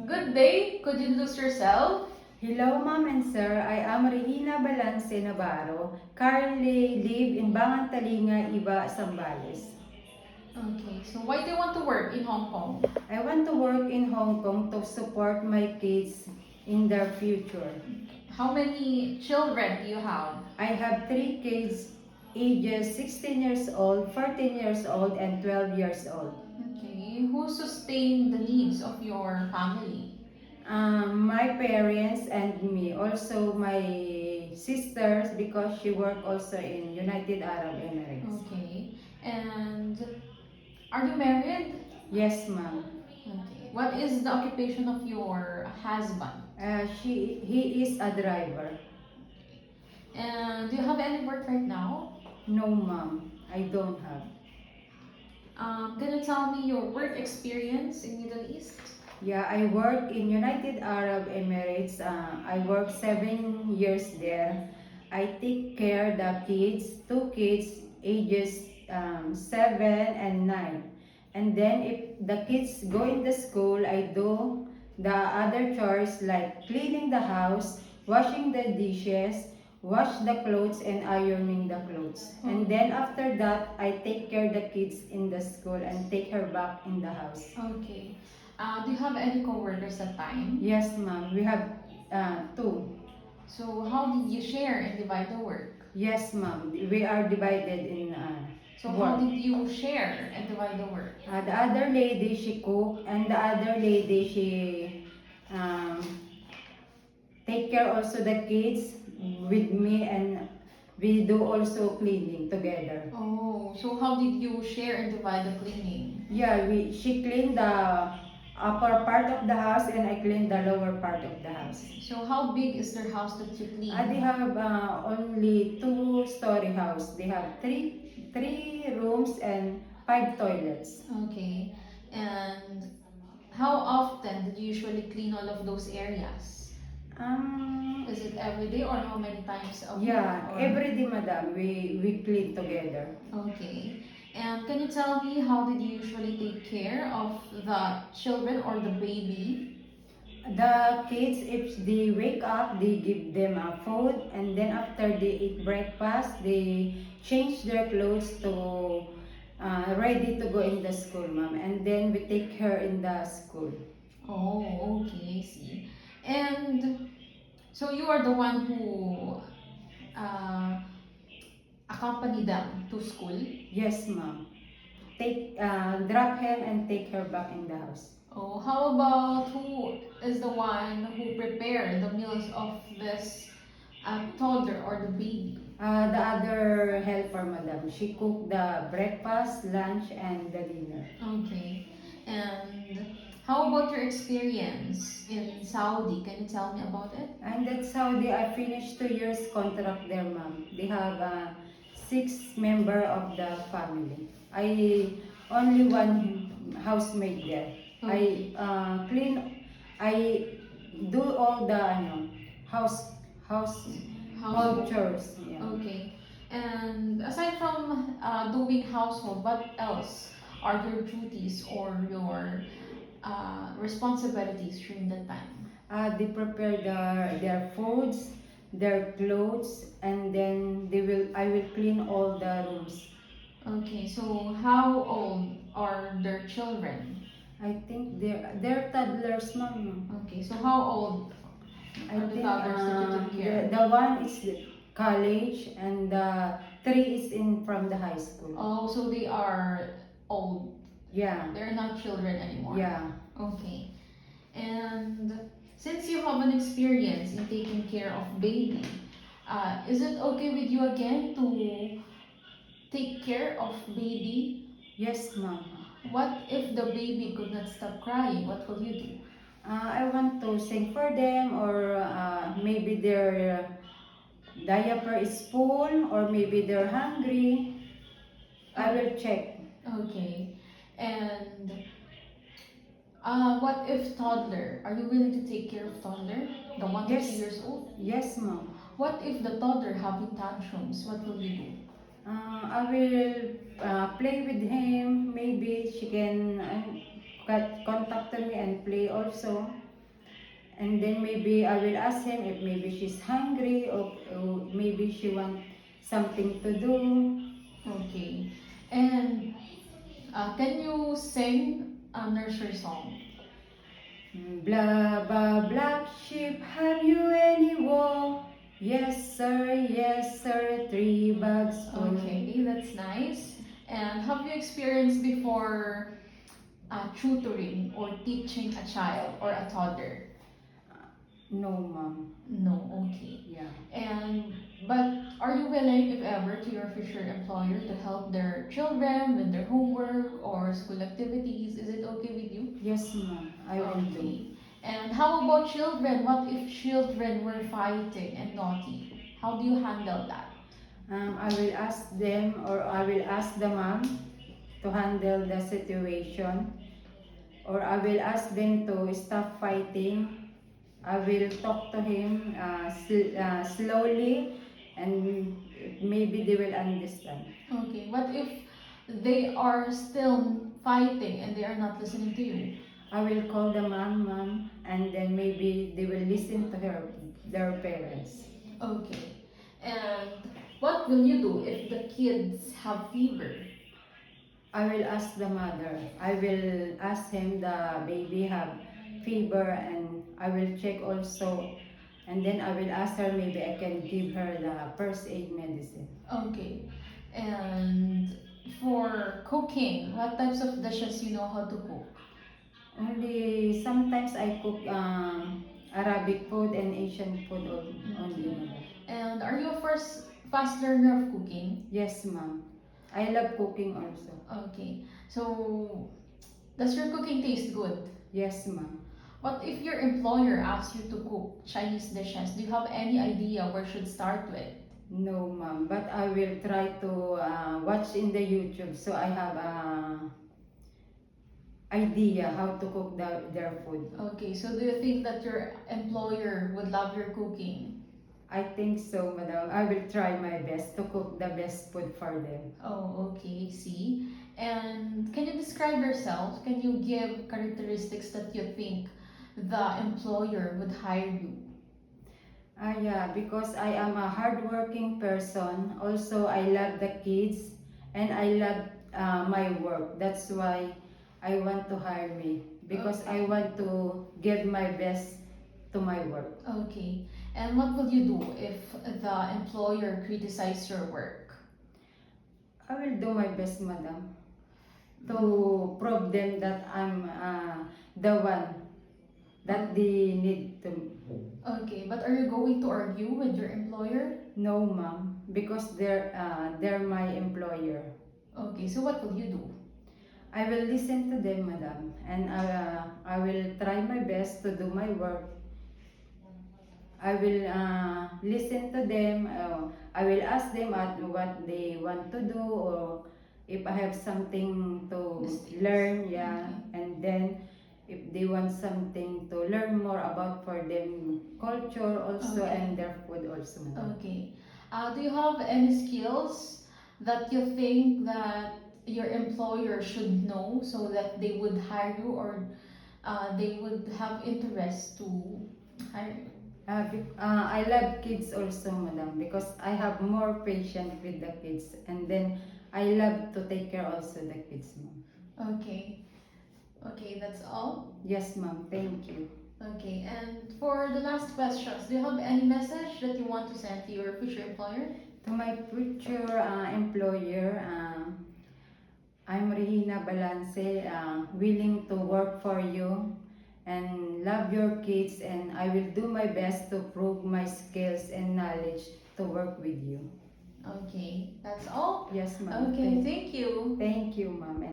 Good day. Could you introduce yourself? Hello, Ma'am and Sir. I am Regina Balance Navarro. Currently live in Bangantalinga, Iba, Zambales. Okay, so why do you want to work in Hong Kong? I want to work in Hong Kong to support my kids in their future. How many children do you have? I have 3 kids, ages 16 years old, 14 years old, and 12 years old. Okay, who sustain the needs of your family? My parents and me, also my sisters, because she work also in United Arab Emirates. Okay, and are you married? Yes, ma'am. Okay, what is the occupation of your husband? He is a driver. And do you have any work right now? No, ma'am, I don't have. Can you tell me your work experience in Middle East? Yeah, I work in United Arab Emirates. I work 7 years there. I take care the kids, 2 kids, ages 7 and 9. And then if the kids go in the school, I do the other chores like cleaning the house, washing the dishes, wash the clothes and ironing the clothes. And then after that, I take care the kids in the school and take her back in the house. Okay. Do you have any co-workers that time? Yes, ma'am. We have 2. So how did you share and divide the work? Yes, ma'am. We are divided in So work. how did you share and divide the work? The other lady, she cook, and the other lady, she um, take care also the kids with me, and we do also cleaning together. Oh, so how did you share and divide the cleaning? Yeah, she clean the upper part of the house and I clean the lower part of the house. So how big is their house that you clean? They have only 2-story house. They have three rooms and 5 toilets. Okay. And how often did you usually clean all of those areas? Is it every day or how many times a week? Yeah, or- every day, madam, we clean together. Okay. And can you tell me how did you usually take care of the children or the baby? The kids, if they wake up, they give them food, and then after they eat breakfast, they change their clothes to ready to go in the school, ma'am. And then we take her in the school. Oh, okay, I see. And so you are the one who uh, accompany them to school? Yes, ma'am. Drop him and take her back in the house. Oh, how about who is the one who prepared the meals of this toddler or the baby? The other helper, madam, she cooked the breakfast, lunch, and the dinner. Okay. And how about your experience in Saudi? Can you tell me about it? And that's how I finished 2 years contract there, ma'am. They have 6 member of the family. I only one housemaid there. I clean. I do all the house household chores. Yeah. Okay. And aside from doing household, what else are your duties or your responsibilities during that time? They prepare their foods, their clothes, and then I will clean all the rooms. Okay, so how old are their children? I think they're toddlers, ma'am. Okay, so how old I are the think toddlers that you took care? the one is college and the 3 is in from the high school. Oh, so they are old. Yeah. They're not children anymore. Yeah. Okay. And since you have an experience in taking care of baby, is it okay with you again to take care of baby? Yes, ma'am. What if the baby could not stop crying? What will you do? I want to sing for them, or maybe their diaper is full, or maybe they're hungry. I will check. Okay. And what if toddler? Are you willing to take care of toddler? The 1 to Yes. 3 years old? Yes, ma'am. What if the toddler having tantrums? What will you do? I will play with him. Maybe she can contact me and play also. And then maybe I will ask him if maybe she's hungry or maybe she want something to do. Okay. And can you sing a nursery song? Blah, blah, black sheep, have you any wool? Yes, sir, 3 bags full. Okay, that's nice. And have you experienced before tutoring or teaching a child or a toddler? No, ma'am. No, okay. Yeah. And but are you willing, if ever, to your future employer to help their children with their homework or school activities? Is it okay with you? Yes, ma'am. I will do. Okay. And how about children? What if children were fighting and naughty? How do you handle that? I will ask them or I will ask the mom to handle the situation, or I will ask them to stop fighting. I will talk to him slowly, and maybe they will understand. Okay. What if they are still fighting and they are not listening to you? I will call the mom, and then maybe they will listen to their parents. Okay. And what will you do if the kids have fever? I will ask the mother. I will ask him the baby have fever, and I will check also. And then I will ask her maybe I can give her the first aid medicine. Okay. And for cooking, what types of dishes you know how to cook? Only sometimes I cook Arabic food and Asian food only. Ma'am. And are you a fast learner of cooking? Yes, ma'am. I love cooking also. Okay. So, does your cooking taste good? Yes, ma'am. What if your employer asks you to cook Chinese dishes? Do you have any idea where should start with? No, ma'am. But I will try to watch in the YouTube so I have idea how to cook their food. Okay, so do you think that your employer would love your cooking? I think so, madam. I will try my best to cook the best food for them. Oh, okay, see. And can you describe yourself? Can you give characteristics that you think the employer would hire you? Yeah, because I am a hardworking person. Also, I love the kids and I love my work. That's why I want to hire me because I want to give my best to my work. Okay. And what will you do if the employer criticizes your work? I will do my best, madam, to prove them that I'm the one that they need to. Okay, but are you going to argue with your employer? No, ma'am, because they're my employer. Okay, so what will you do? I will listen to them, madam, and I will try my best to do my work. I will listen to them. I will ask them at what they want to do, or if I have something to Mistakes. learn, yeah. Okay. And then if they want something to learn more about for them culture also Okay. and their food also, madam. Okay. Do you have any skills that you think that your employer should know so that they would hire you, or they would have interest to hire you? I love kids also, madam, because I have more patience with the kids, and then I love to take care also the kids, ma'am. Okay. Okay, that's all. Yes, ma'am. Thank you. Okay, and for the last questions, do you have any message that you want to send to your future employer? To my future employer, I'm Regina Balance, willing to work for you and love your kids, and I will do my best to prove my skills and knowledge to work with you. Okay, that's all. Yes, ma'am. Okay, thank you. Thank you, ma'am.